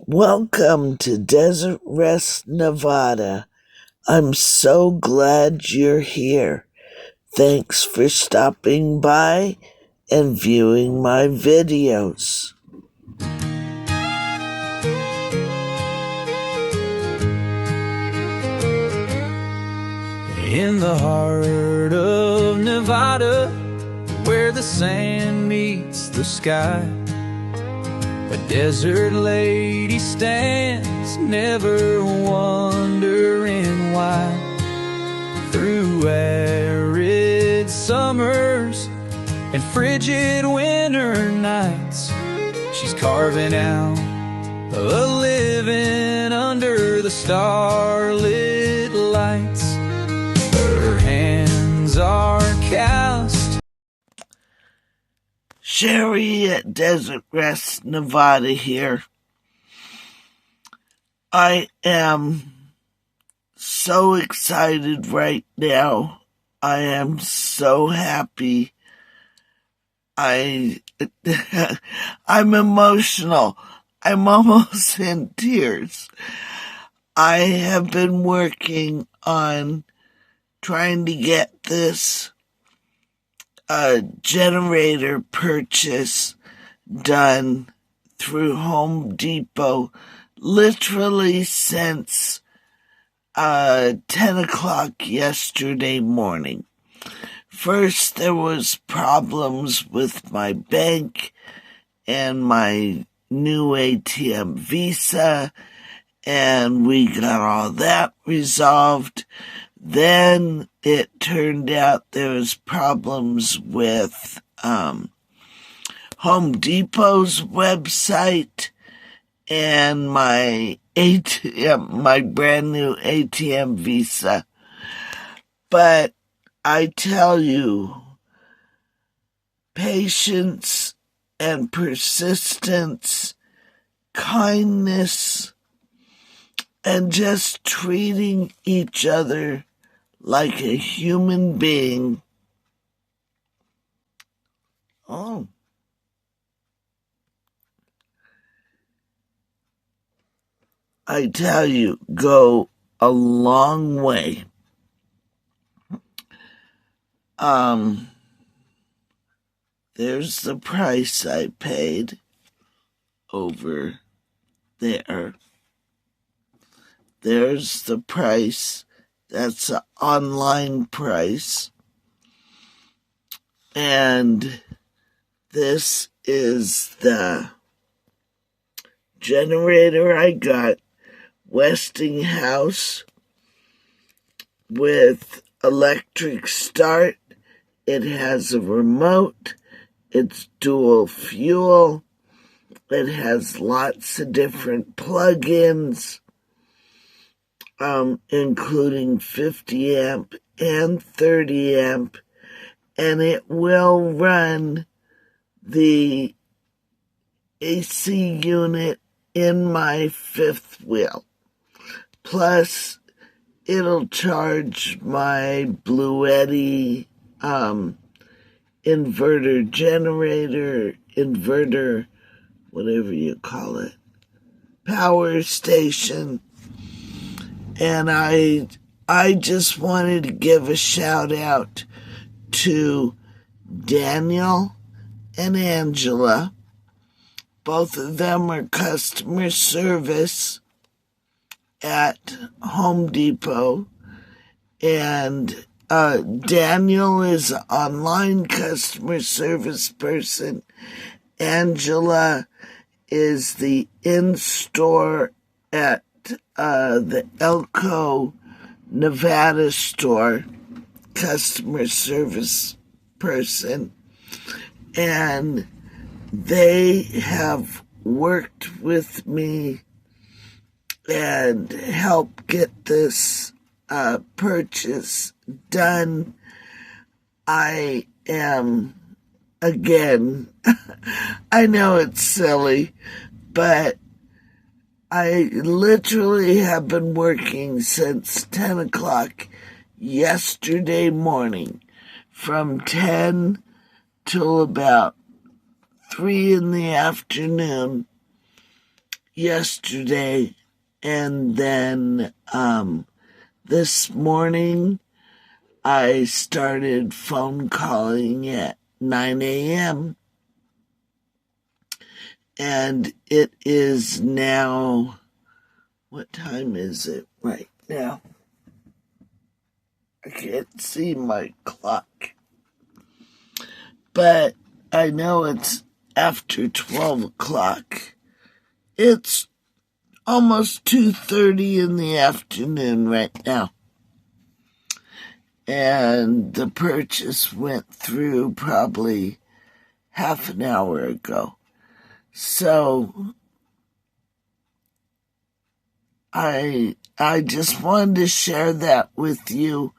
Welcome to Desert Rest, Nevada. I'm so glad you're here. Thanks for stopping by and viewing my videos. In the heart of Nevada, where the sand meets the sky, a desert lady stands, never wondering why. Through arid summers and frigid winter nights, she's carving out a living under the starlit lights. Her hands are cast. Sherry at Desert Rest, Nevada here. I am so excited right now. I am so happy. I'm emotional. I'm almost in tears. I have been working on trying to get this generator purchase done through Home Depot literally since 10 o'clock yesterday morning. First, there was problems with my bank and my new ATM Visa, and we got all that resolved. Then it turned out there was problems with Home Depot's website and my brand new ATM Visa. But I tell you, patience and persistence, kindness, and just treating each other like a human being. I tell you, go a long way. There's the price I paid over there. There's the price. That's an online price. And this is the generator I got, Westinghouse, with electric start. It has a remote. It's dual fuel. It has lots of different plug-ins, including 50 amp and 30 amp, and it will run the AC unit in my fifth wheel. Plus, it'll charge my Bluetti inverter, whatever you call it, power station. And I just wanted to give a shout out to Daniel and Angela. Both of them are customer service at Home Depot, and Daniel is an online customer service person. Angela is the in-store at the Elko, Nevada store customer service person. And they have worked with me and helped get this purchase done. I am, again, I know it's silly, but I literally have been working since 10 o'clock yesterday morning, from 10 till about 3 in the afternoon yesterday, and then this morning I started phone calling at 9 a.m. and it is now, what time is it right now? I can't see my clock, but I know it's after 12 o'clock. It's almost 2:30 in the afternoon right now. And the purchase went through probably half an hour ago. So I just wanted to share that with you.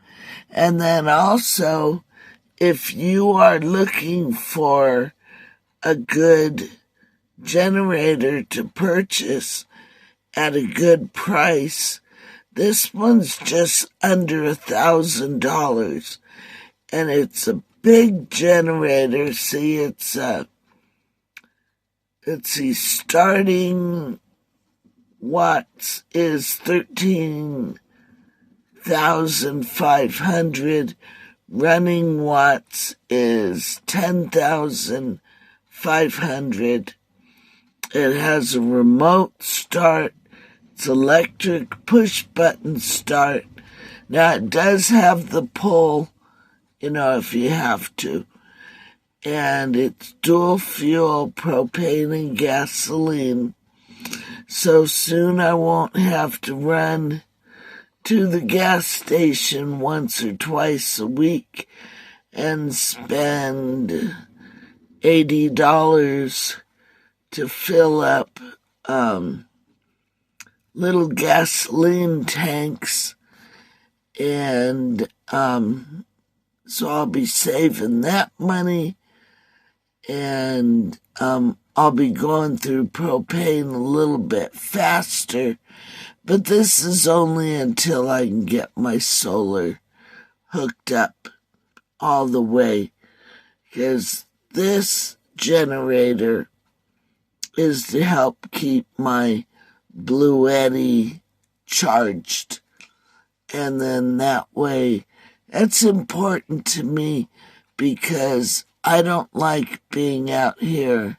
And then also, if you are looking for a good generator to purchase at a good price, this one's just under $1,000, and it's a big generator. See, it's let's see, starting watts is 13,500. Running watts is 10,500. It has a remote start. It's electric push button start. Now it does have the pull, if you have to. And it's dual fuel, propane and gasoline. So soon I won't have to run to the gas station once or twice a week and spend $80 to fill up little gasoline tanks. And so I'll be saving that money, and I'll be going through propane a little bit faster. But this is only until I can get my solar hooked up all the way, because this generator is to help keep my Blue Eddy charged. And then that way, it's important to me because I don't like being out here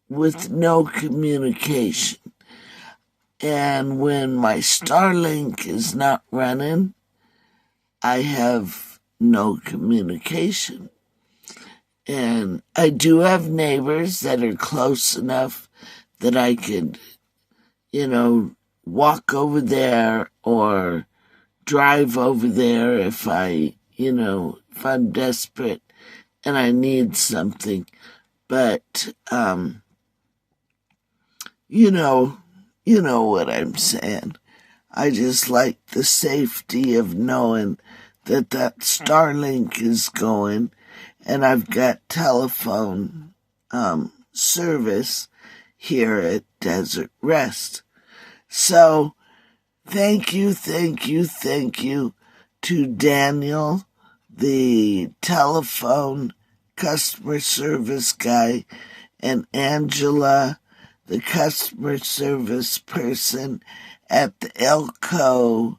with no communication. And when my Starlink is not running, I have no communication. And I do have neighbors that are close enough that I could, walk over there or drive over there if if I'm desperate and I need something. But, you know what I'm saying. I just like the safety of knowing that Starlink is going, and I've got telephone service here at Desert Rest. So thank you to Daniel, the telephone customer service guy, and Angela, the customer service person at the Elko,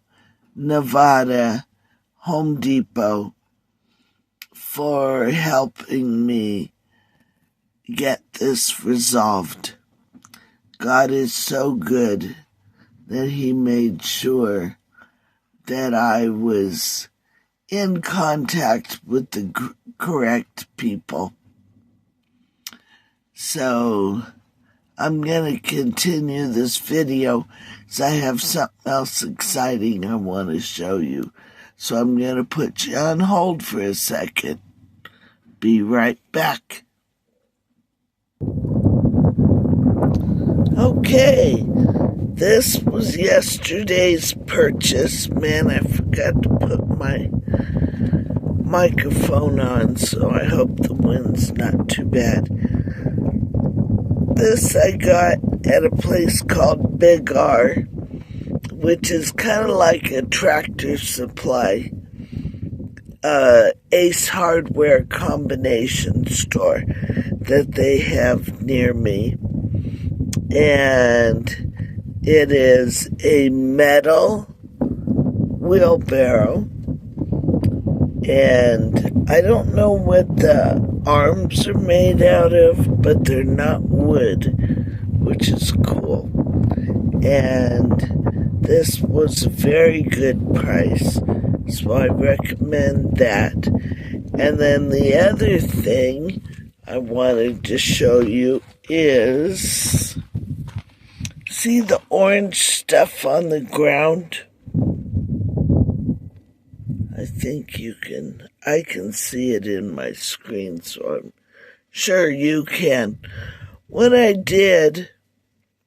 Nevada Home Depot, for helping me get this resolved. God is so good that He made sure that I was in contact with the correct people. So I'm going to continue this video because I have something else exciting I want to show you. So I'm going to put you on hold for a second. Be right back. Okay, this was yesterday's purchase. Man, I forgot to put my microphone on, so I hope the wind's not too bad. This I got at a place called Big R, which is kind of like a Tractor Supply, Ace Hardware combination store that they have near me. and it is a metal wheelbarrow, and I don't know what the arms are made out of, but they're not wood, which is cool. And this was a very good price, so I recommend that. And then the other thing I wanted to show you is, see the orange stuff on the ground? I think I can see it in my screen, so I'm sure you can. What I did,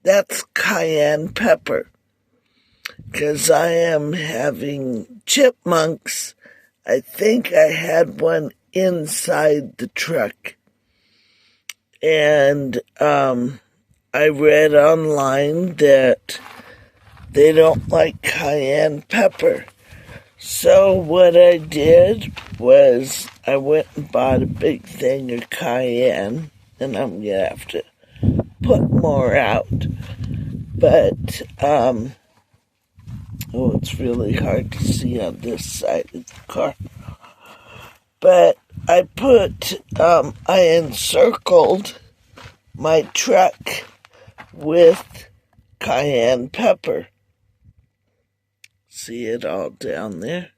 that's cayenne pepper, because I am having chipmunks. I think I had one inside the truck. And I read online that they don't like cayenne pepper. So what I did was I went and bought a big thing of cayenne, and I'm going to have to put more out. But, it's really hard to see on this side of the car. But I encircled my truck with cayenne pepper. See it all down there?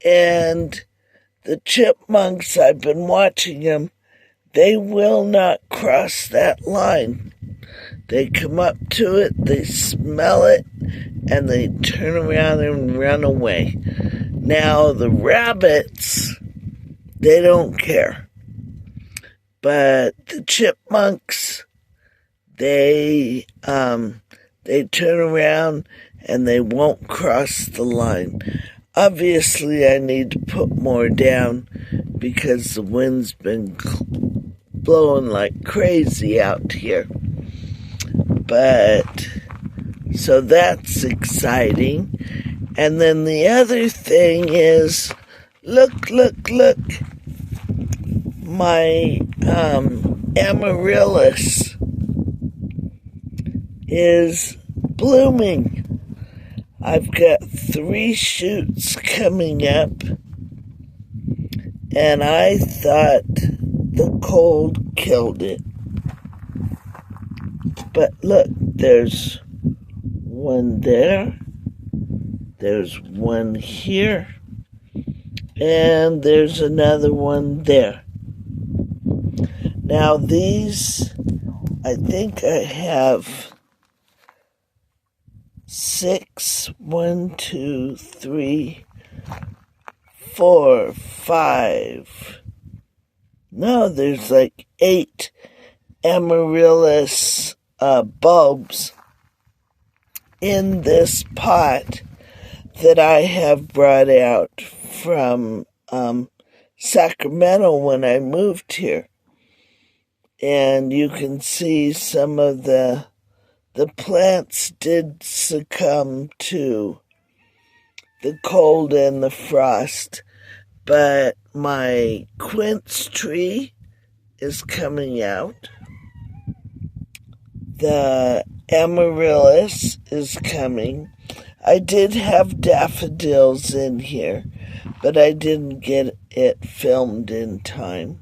And the chipmunks, I've been watching them, they will not cross that line. They come up to it, they smell it, and they turn around and run away. Now, the rabbits, they don't care. But the chipmunks, they turn around and they won't cross the line. Obviously, I need to put more down because the wind's been blowing like crazy out here. But, so that's exciting. And then the other thing is, look, my amaryllis is blooming. I've got 3 shoots coming up, and I thought the cold killed it. But look, there's one there, there's one here, and there's another one there. Now these, I think I have 6, 1, 2, 3, 4, 5. No, there's like 8 amaryllis bulbs in this pot that I have brought out from Sacramento when I moved here. And you can see some of the plants did succumb to the cold and the frost, but my quince tree is coming out. The amaryllis is coming. I did have daffodils in here, but I didn't get it filmed in time.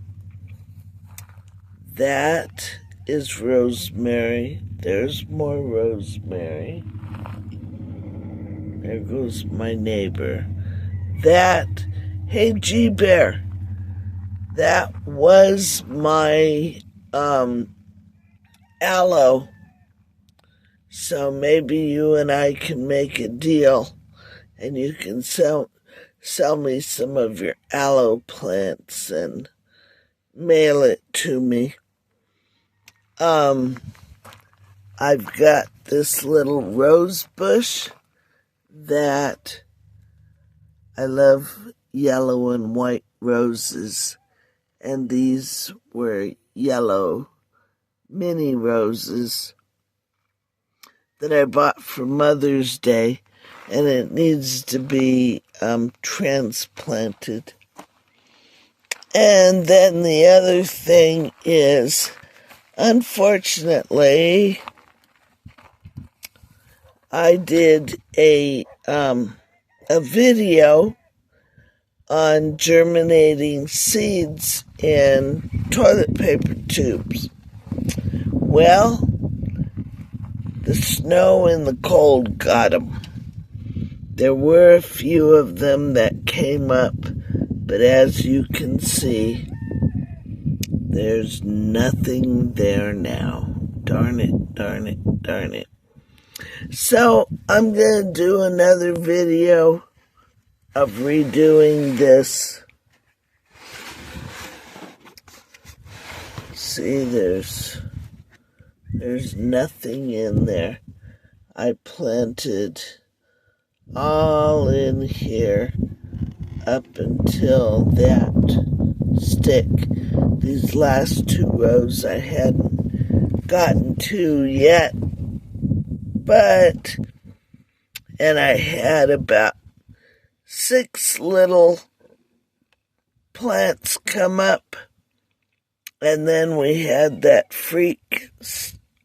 That is rosemary. There's more rosemary. There goes my neighbor. That, hey G-Bear, that was my aloe. So maybe you and I can make a deal, and you can sell me some of your aloe plants and mail it to me. I've got this little rose bush that I love yellow and white roses, and these were yellow mini roses that I bought for Mother's Day, and it needs to be transplanted. And then the other thing is Unfortunately, I did a video on germinating seeds in toilet paper tubes. Well, the snow and the cold got them. There were a few of them that came up, but as you can see, there's nothing there now. Darn it, darn it, darn it. So I'm going to do another video of redoing this. See, there's nothing in there. I planted all in here up until that stick. These last 2 rows I hadn't gotten to yet, and I had about 6 little plants come up, and then we had that freak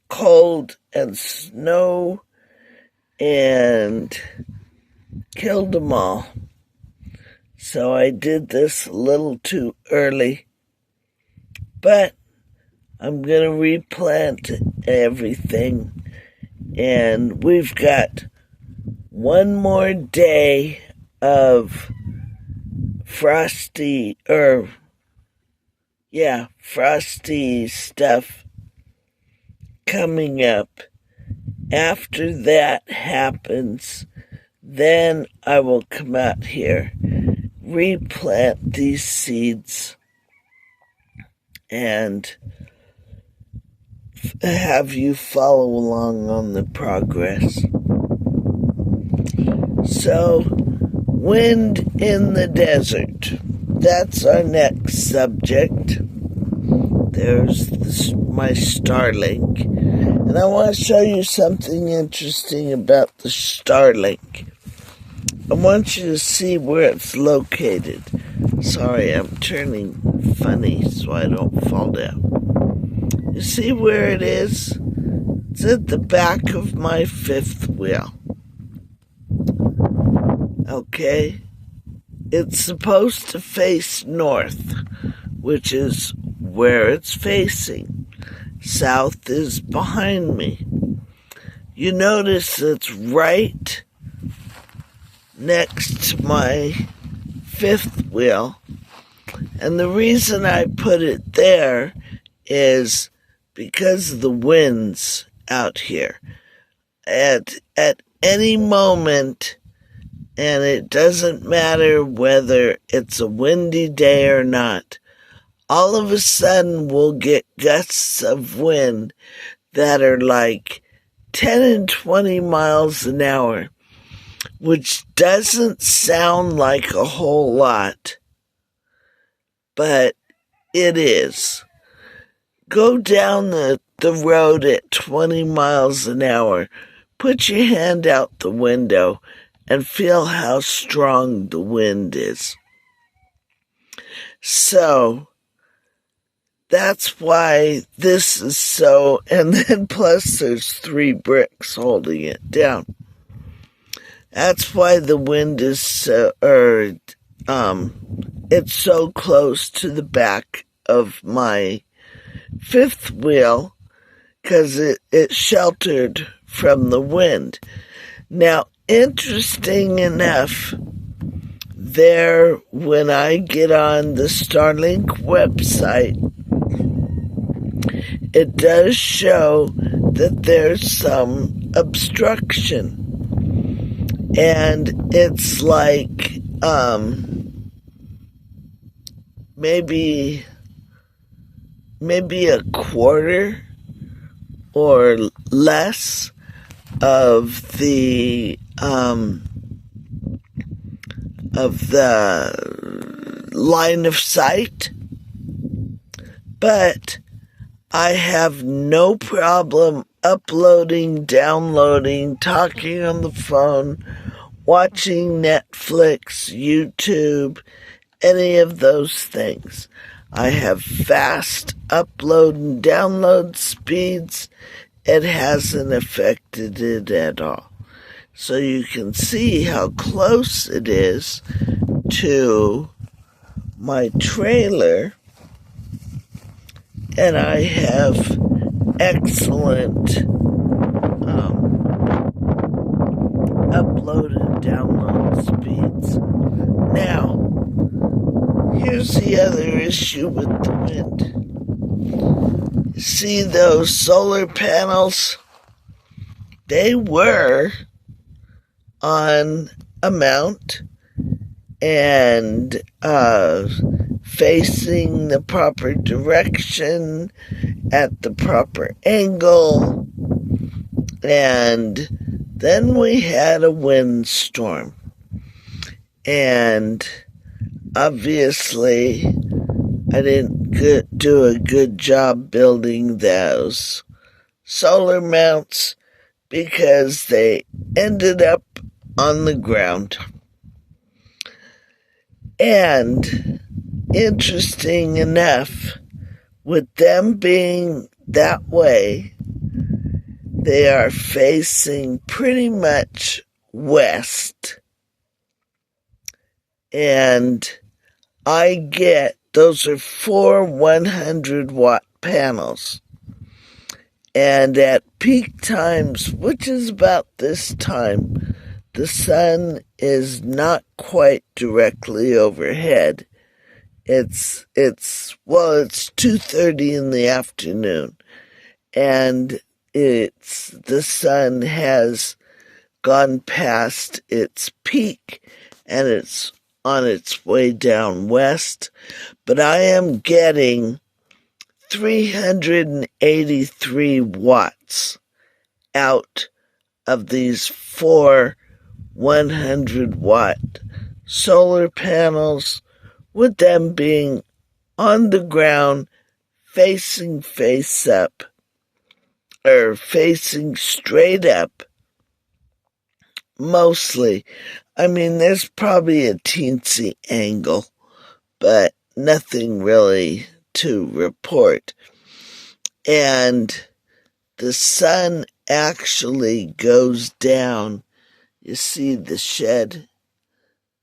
cold and snow and killed them all. So I did this a little too early, but I'm going to replant everything. And we've got one more day of frosty stuff coming up. After that happens, then I will come out here, replant these seeds, and have you follow along on the progress. So, wind in the desert. That's our next subject. There's my Starlink. And I want to show you something interesting about the Starlink. I want you to see where it's located. Sorry, I'm turning funny so I don't fall down. You see where it is? It's at the back of my 5th wheel. Okay? It's supposed to face north, which is where it's facing. South is behind me. You notice it's right next to my 5th wheel. And the reason I put it there is because of the winds out here. At any moment, and it doesn't matter whether it's a windy day or not, all of a sudden we'll get gusts of wind that are like 10 and 20 miles an hour, which doesn't sound like a whole lot, but it is. Go down the road at 20 miles an hour, put your hand out the window, and feel how strong the wind is. So, that's why this is so, and then plus there's 3 bricks holding it down. That's why the wind is so, it's so close to the back of my 5th wheel, because it's sheltered from the wind. Now, interesting enough, there, when I get on the Starlink website, it does show that there's some obstruction. And it's like, maybe a quarter or less of the line of sight, but I have no problem uploading, downloading, talking on the phone, watching Netflix, YouTube, any of those things. I have fast upload and download speeds. It hasn't affected it at all. So you can see how close it is to my trailer, and I have excellent upload and download speeds. Now, here's the other issue with the wind. See those solar panels? They were on a mount and facing the proper direction at the proper angle, and then we had a windstorm, and obviously I didn't do a good job building those solar mounts because they ended up on the ground. And interesting enough, with them being that way, they are facing pretty much west. And those are 4 100-watt panels. And at peak times, which is about this time, the sun is not quite directly overhead. It's 2:30 in the afternoon, and the sun has gone past its peak, and it's on its way down west. But I am getting 383 watts out of these 4 100-watt solar panels, with them being on the ground facing straight up, mostly. I mean, there's probably a teensy angle, but nothing really to report. And the sun actually goes down. You see the shed?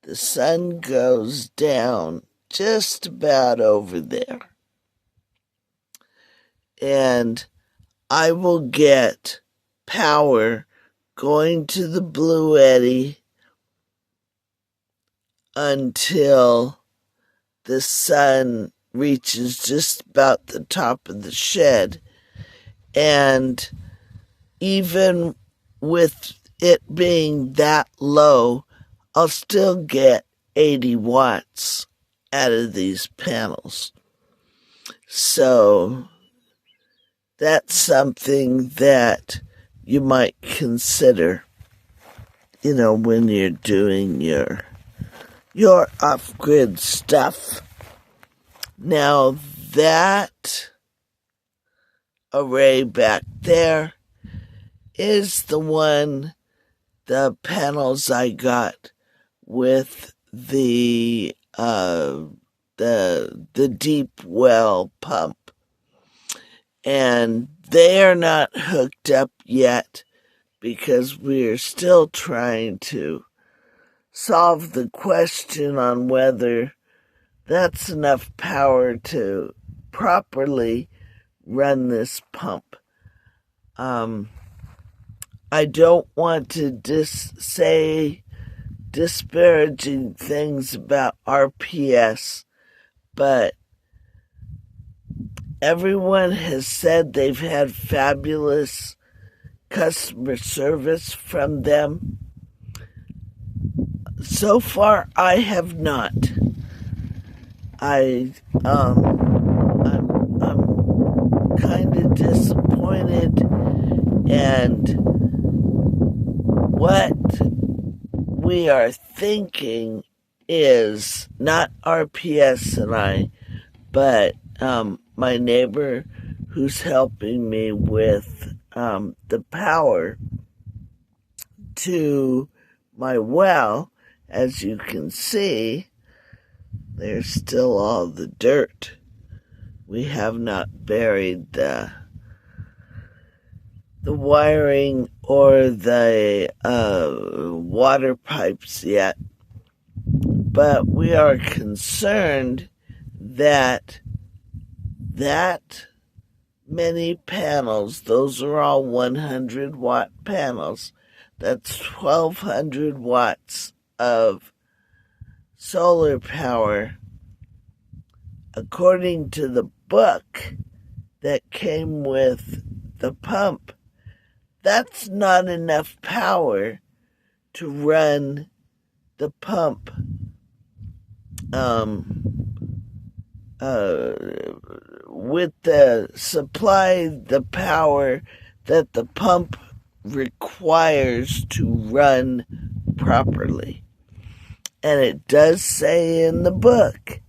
The sun goes down just about over there. And I will get power going to the Blue Eddy until the sun reaches just about the top of the shed. And even with it being that low, I'll still get 80 watts out of these panels. So that's something that you might consider, when you're doing your off-grid stuff. Now that array back there is the panels I got with the deep well pump. And they are not hooked up yet because we're still trying to solve the question on whether that's enough power to properly run this pump. I don't want to say disparaging things about RPS, but everyone has said they've had fabulous customer service from them. So far, I have not. I'm kind of disappointed, and what we are thinking is not RPS and I, but my neighbor who's helping me with the power to my well. As you can see, there's still all the dirt We have not buried the wiring or the water pipes yet, but we are concerned that many panels, those are all 100-watt panels, that's 1,200 watts of solar power. According to the book that came with the pump, that's not enough power to run the pump with the supply, the power that the pump requires to run properly. And it does say in the book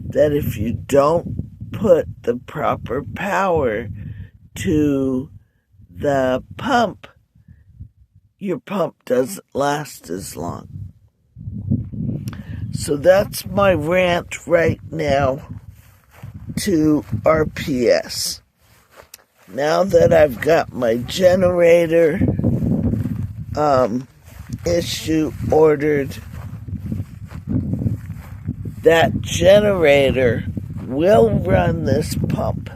that if you don't put the proper power to the pump, your pump doesn't last as long. So that's my rant right now to RPS. Now that I've got my generator issue ordered, that generator will run this pump.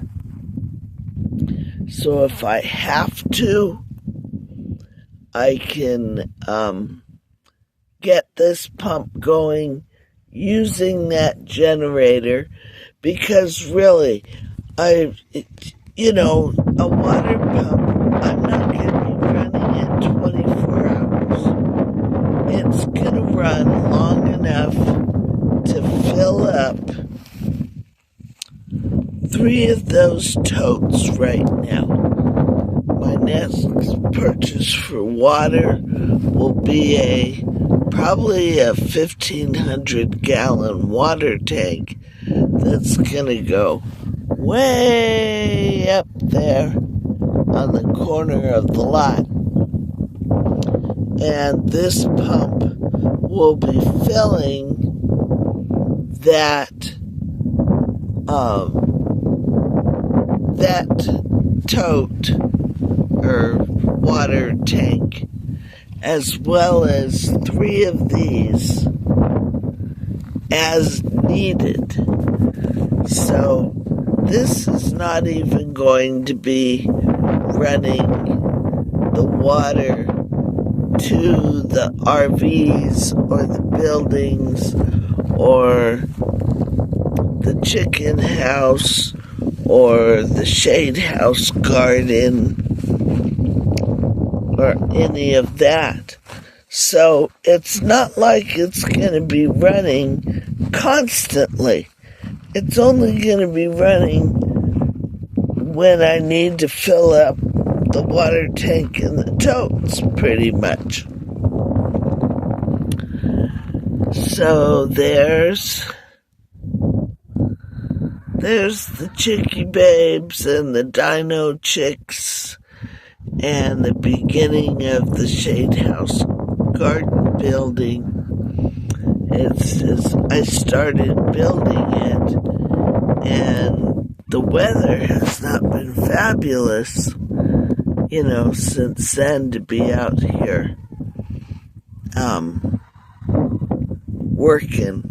So if I have to, I can get this pump going using that generator, because really, a water pump, I'm not going to be running it 24 hours. It's going to run long enough to fill up 3 of those totes right now. My next purchase for water will be probably a 1,500-gallon water tank that's gonna go way up there on the corner of the lot. And this pump will be filling that tote or water tank, as well as 3 of these as needed. So this is not even going to be running the water to the RVs or the buildings or the chicken house or the shade house garden or any of that. So it's not like it's going to be running constantly. It's only going to be running when I need to fill up the water tank and the totes, pretty much. So there's the chickie babes and the dino chicks and the beginning of the shade house garden building. I started building it, and the weather has not been fabulous, since then, to be out here working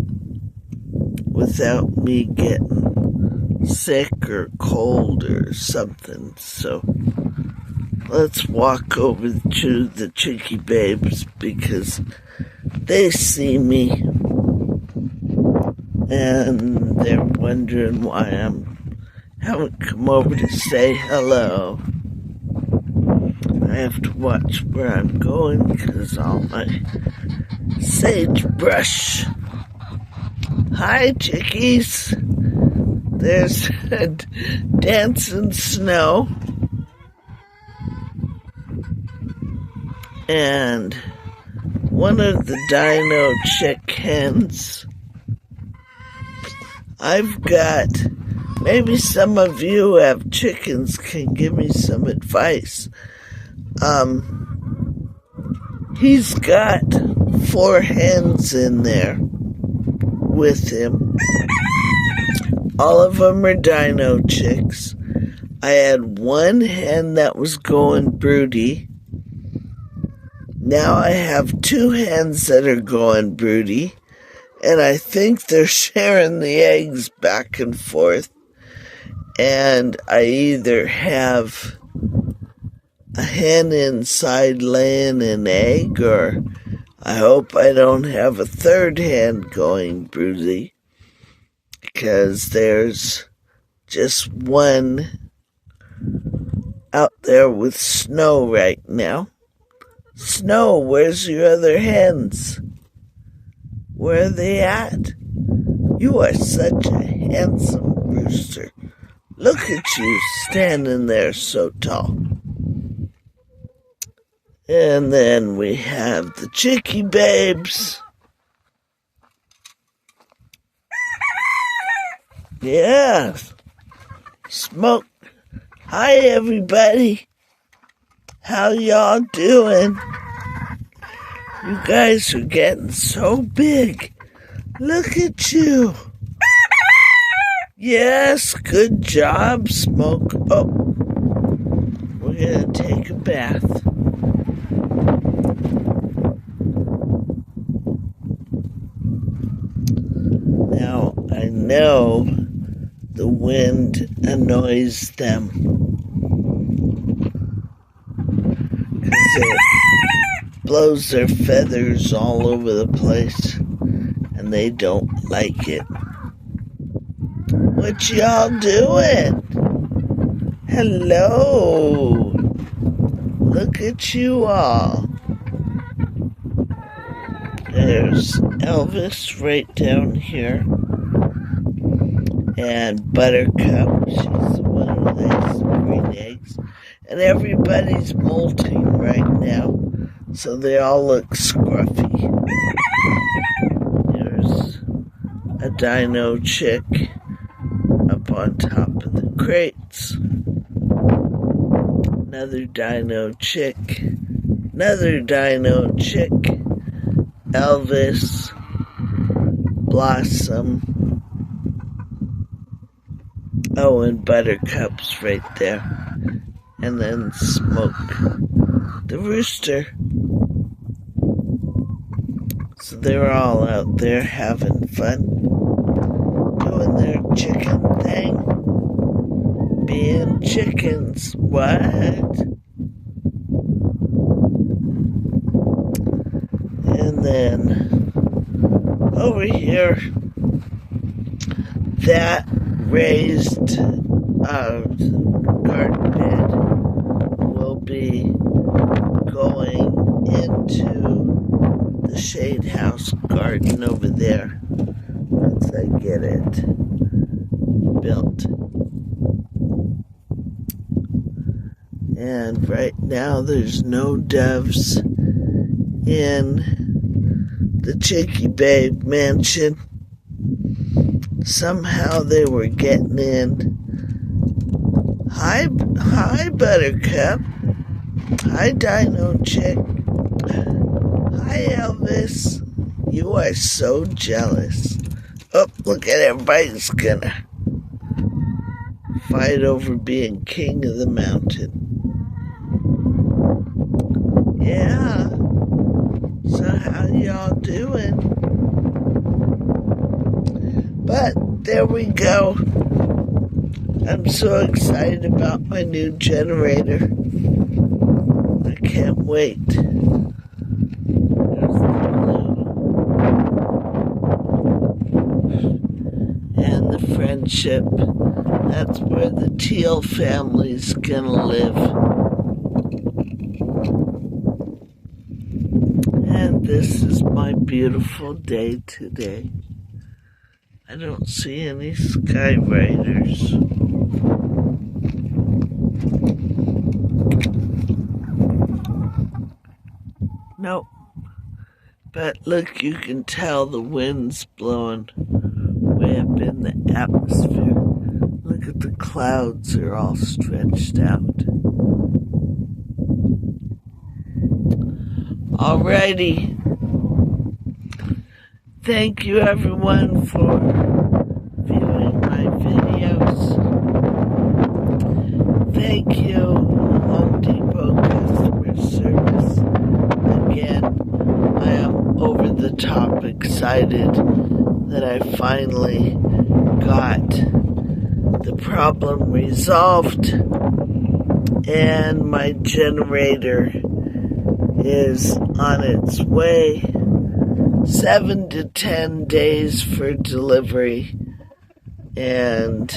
without me getting sick or cold or something. So let's walk over to the chickie babes because they see me and they're wondering why I haven't come over to say hello. I have to watch where I'm going because all my sagebrush. Hi, chickies. There's dancing snow. And one of the dino chick hens. I've got, maybe some of you have chickens, can give me some advice. He's got 4 hens in there with him. All of them are dino chicks. I had one hen that was going broody. Now I have 2 hens that are going broody, and I think they're sharing the eggs back and forth. And I either have a hen inside laying an egg, or I hope I don't have a 3rd hen going broody, because there's just one out there with Snow right now. Snow, where's your other hens? Where are they at? You are such a handsome rooster. Look at you standing there so tall. And then we have the chickie babes. Yeah. Smoke. Hi, everybody. How y'all doing? You guys are getting so big. Look at you. Yes, good job, Smoke. Oh, we're going to take a bath. Now, I know the wind annoys them, because it blows their feathers all over the place, and they don't like it. What y'all doing? Hello. Look at you all. There's Elvis right down here. And Buttercup, she's the one who lays the green eggs. And everybody's molting right now, so they all look scruffy. There's a dino chick up on top of the crates. Another dino chick. Another dino chick. Elvis. Blossom. Oh, and Buttercup's right there. And then Smoke. The rooster. So they're all out there having fun. Doing their chicken thing. Being chickens. What? And then over here, that raised garden bed will be going into the shade house garden over there once I get it built. And right now there's no doves in the Chickie Babe mansion. Somehow they were getting in. Hi Buttercup. Hi Dino Chick. Hi Elvis. You are so jealous. Oh, look at everybody's gonna fight over being king of the mountain. Yeah. So how y'all doing? But there we go. I'm so excited about my new generator. I can't wait. There's the blue. And the friendship. That's where the Teal family's gonna live. And this is my beautiful day today. I don't see any skywriters. Nope. But look, you can tell the wind's blowing way up in the atmosphere. Look at the clouds, they're all stretched out. Alrighty. Thank you everyone for viewing my video. Thank you, Home Depot customer service. Again, I am over the top excited that I finally got the problem resolved, and my generator is on its way. 7 to 10 days for delivery, and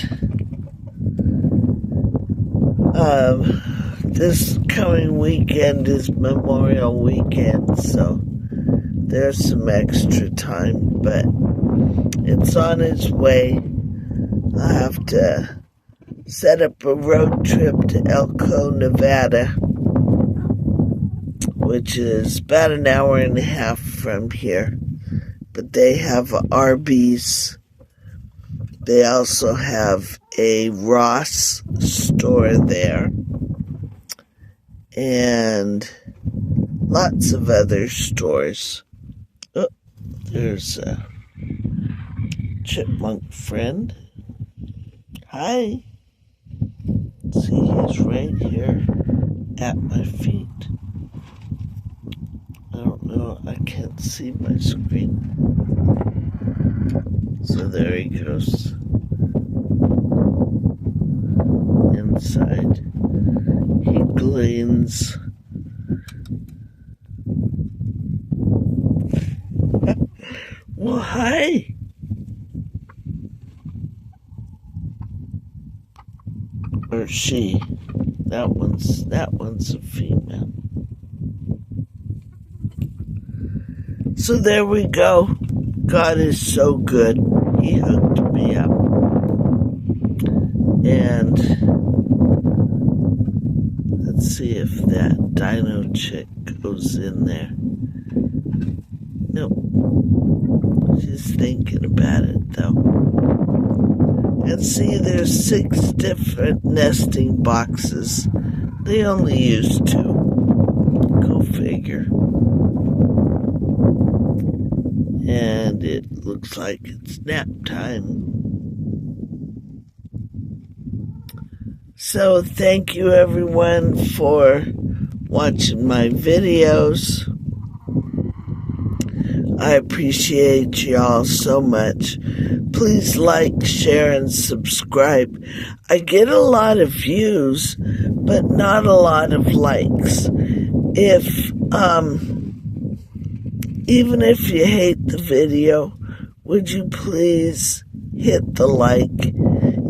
this coming weekend is Memorial Weekend, so there's some extra time, but it's on its way. I have to set up a road trip to Elko, Nevada, which is about an hour and a half from here. But they have Arby's. They also have a Ross store there. And lots of other stores. Oh, there's a chipmunk friend. Hi. See, he's right here at my feet. I don't know, I can't see my screen. So there he goes. Inside. He gleans. Well, hi. Or she. That one's a female. So there we go. God is so good. He hooked me up. And let's see if that dino chick goes in there. Nope. She's thinking about it though. And see, there's 6 different nesting boxes. They only use 2. Go figure. And it looks like it's nap time. So thank you everyone for watching my videos. I appreciate y'all so much. Please like, share, and subscribe. I get a lot of views, but not a lot of likes. Even if you hate the video, would you please hit the like?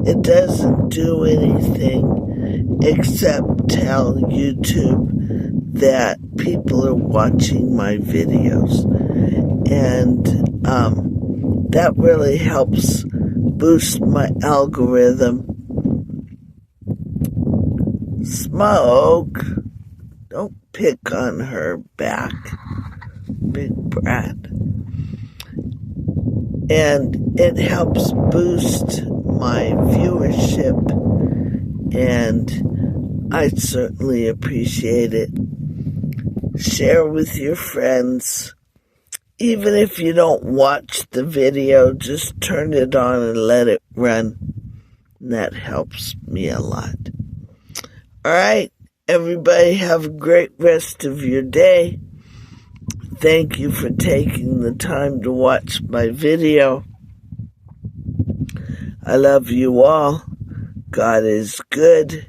It doesn't do anything except tell YouTube that people are watching my videos. And that really helps boost my algorithm. Smoke, don't pick on her back. Big brat. And it helps boost my viewership, and I certainly appreciate it. Share with your friends. Even if you don't watch the video, just turn it on and let it run. And that helps me a lot. Alright, everybody have a great rest of your day. Thank you for taking the time to watch my video. I love you all. God is good.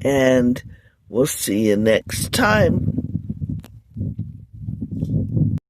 And we'll see you next time.